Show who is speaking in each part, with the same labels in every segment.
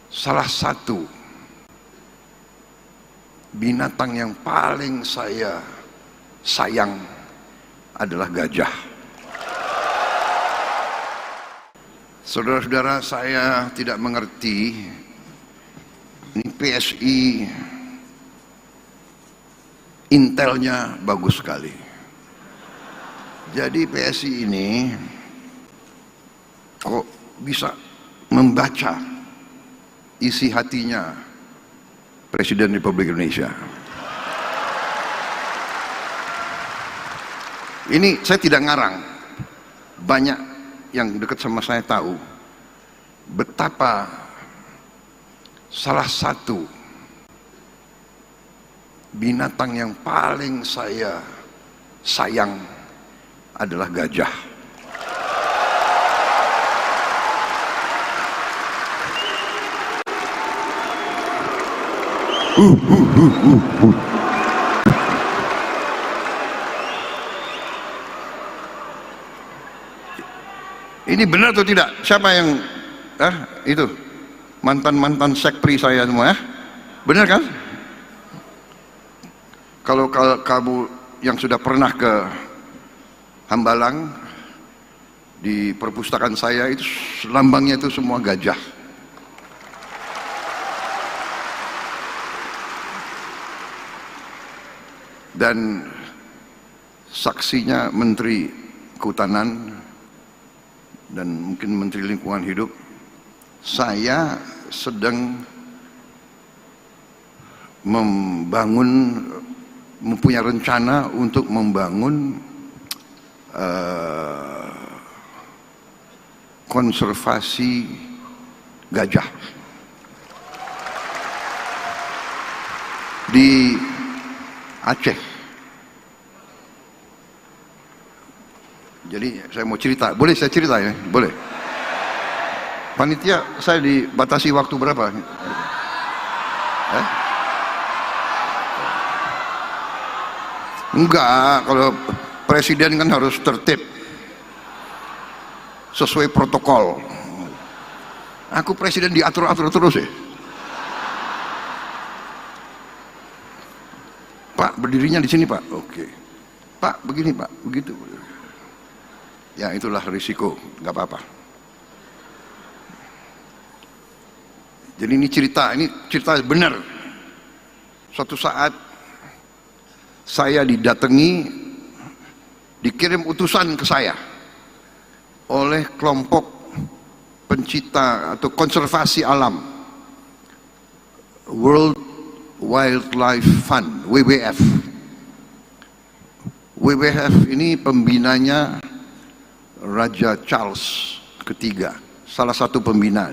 Speaker 1: Salah satu binatang yang paling saya sayang adalah gajah. Saudara-saudara, saya tidak mengerti, ini PSI intelnya bagus sekali. Jadi PSI ini kok bisa membaca isi hatinya Presiden Republik Indonesia. Ini saya tidak ngarang, banyak yang dekat sama saya tahu betapa salah satu binatang yang paling saya sayang adalah gajah. Ini benar atau tidak? Siapa yang itu mantan sekpri saya semua ya? Benar kan? Kalau kamu yang sudah pernah ke Hambalang, di perpustakaan saya itu lambangnya itu semua gajah. Dan saksinya Menteri Kehutanan dan mungkin Menteri Lingkungan Hidup, saya sedang mempunyai rencana untuk membangun konservasi gajah di Aceh. Jadi saya mau cerita, boleh saya cerita ya? Boleh. Panitia, saya dibatasi waktu berapa? Enggak, kalau presiden kan harus tertib sesuai protokol. Aku presiden diatur-atur terus ya. Pak, berdirinya di sini Pak. Oke. Pak, begini Pak, begitu. Ya itulah risiko, nggak apa-apa. Jadi ini cerita benar. Suatu saat saya didatangi, dikirim utusan ke saya oleh kelompok pencipta atau konservasi alam, World Wildlife Fund, WWF. WWF ini pembinanya Raja Charles III, salah satu pembina.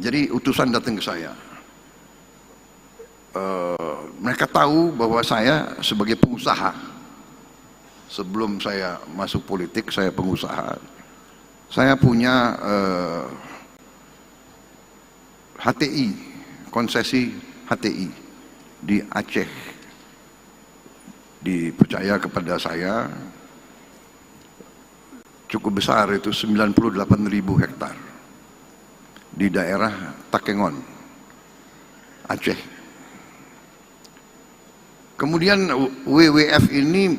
Speaker 1: Jadi utusan datang ke saya. Mereka tahu bahwa saya sebagai pengusaha, sebelum saya masuk politik saya pengusaha. Saya punya HTI, konsesi HTI di Aceh. Dipercaya kepada saya cukup besar, itu 98.000 hektar di daerah Takengon, Aceh. Kemudian WWF ini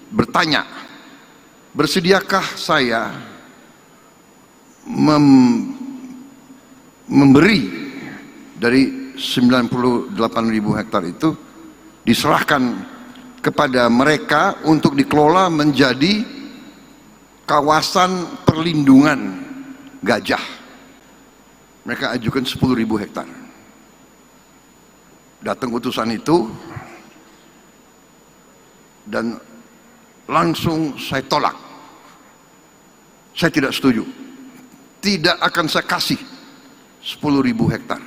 Speaker 1: bertanya, bersediakah saya memberi dari 98.000 hektar itu diserahkan kepada mereka untuk dikelola menjadi kawasan perlindungan gajah. Mereka ajukan 10.000 hektar. Datang utusan itu dan langsung saya tolak. Saya tidak setuju. Tidak akan saya kasih 10.000 hektar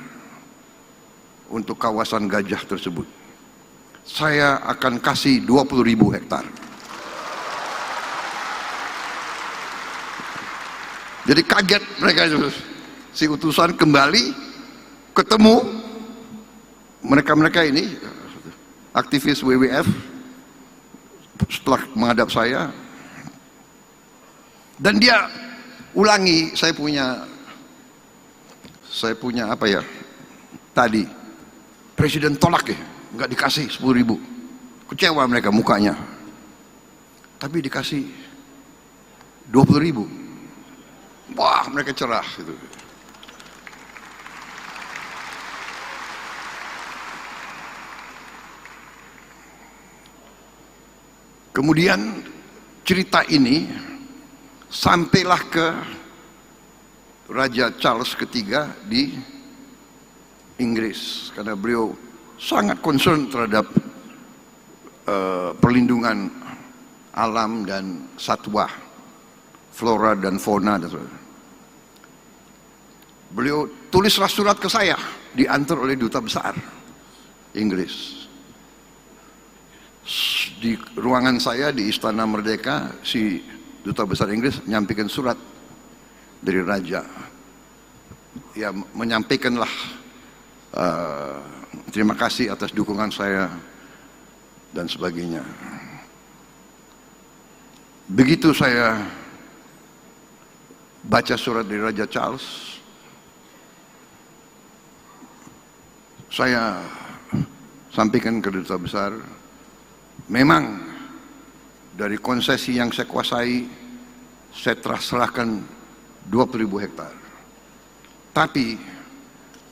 Speaker 1: untuk kawasan gajah tersebut. Saya akan kasih 20.000 hektar. Jadi kaget mereka itu. Si utusan kembali ketemu mereka ini aktivis WWF setelah menghadap saya, dan dia ulangi, saya punya saya punya apa ya, tadi presiden tolak ya, nggak dikasih 10.000, kecewa mereka mukanya, tapi dikasih 20.000, wah mereka cerah gitu. Kemudian cerita ini sampailah ke Raja Charles III di Inggris, karena beliau sangat concern terhadap perlindungan alam dan satwa, flora dan fauna dan sebagainya. Beliau tulislah surat ke saya, diantar oleh duta besar Inggris. Di ruangan saya di Istana Merdeka, si duta besar Inggris menyampaikan surat dari raja, ya menyampaikanlah terima kasih atas dukungan saya dan sebagainya. Begitu saya baca surat dari Raja Charles, saya sampaikan ke duta besar, memang dari konsesi yang saya kuasai, saya telah serahkan 20.000 hektar. Tapi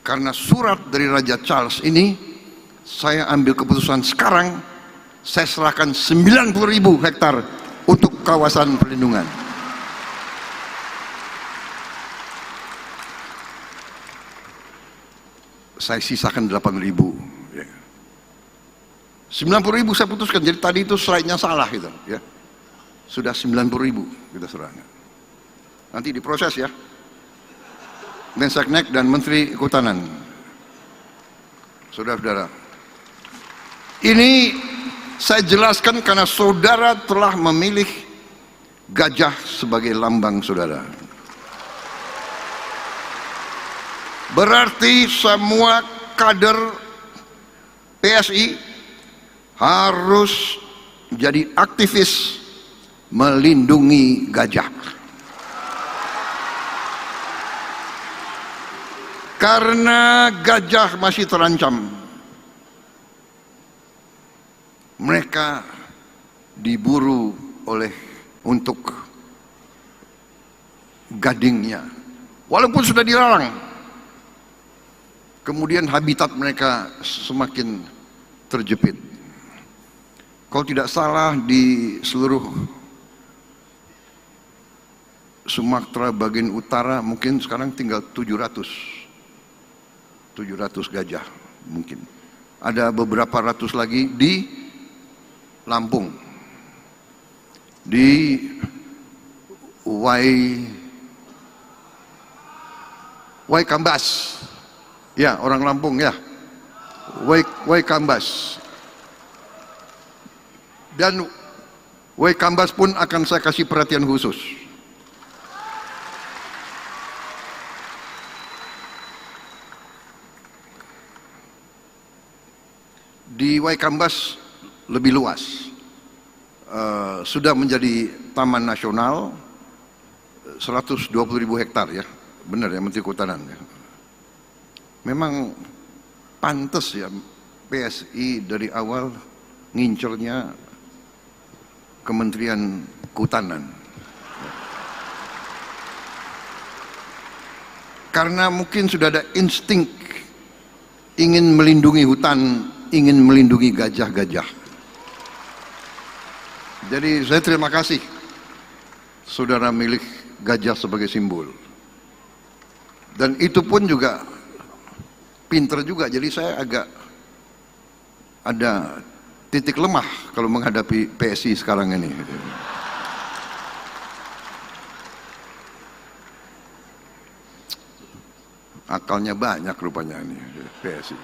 Speaker 1: karena surat dari Raja Charles ini, saya ambil keputusan sekarang, saya serahkan 90.000 hektar untuk kawasan perlindungan. Saya sisakan 8.000. 90.000 saya putuskan, jadi tadi itu slide-nya salah gitu, ya. Sudah 90.000 kita serahkan. Nanti diproses ya, Menseknek dan Menteri Kehutanan. Saudara-saudara, ini saya jelaskan karena saudara telah memilih gajah sebagai lambang saudara. Berarti semua kader PSI harus jadi aktivis melindungi gajah. Karena gajah masih terancam. Mereka diburu untuk gadingnya, walaupun sudah dilarang. Kemudian habitat mereka semakin terjepit. Kalau tidak salah di seluruh Sumatera bagian utara mungkin sekarang tinggal 700 gajah mungkin. Ada beberapa ratus lagi di Lampung, di Waikambas, ya orang Lampung ya, Waikambas. Dan Waikambas pun akan saya kasih perhatian khusus. Di Waikambas lebih luas, sudah menjadi taman nasional, 120.000 hektar ya, benar ya Menteri Kehutanan ya. Memang pantas ya PSI dari awal ngincernya Kementerian Kehutanan, karena mungkin sudah ada insting ingin melindungi hutan, ingin melindungi gajah-gajah. Jadi saya terima kasih saudara milik gajah sebagai simbol, dan itu pun juga pinter juga. Jadi saya agak ada titik lemah kalau menghadapi PSI sekarang ini. Akalnya banyak rupanya ini PSI.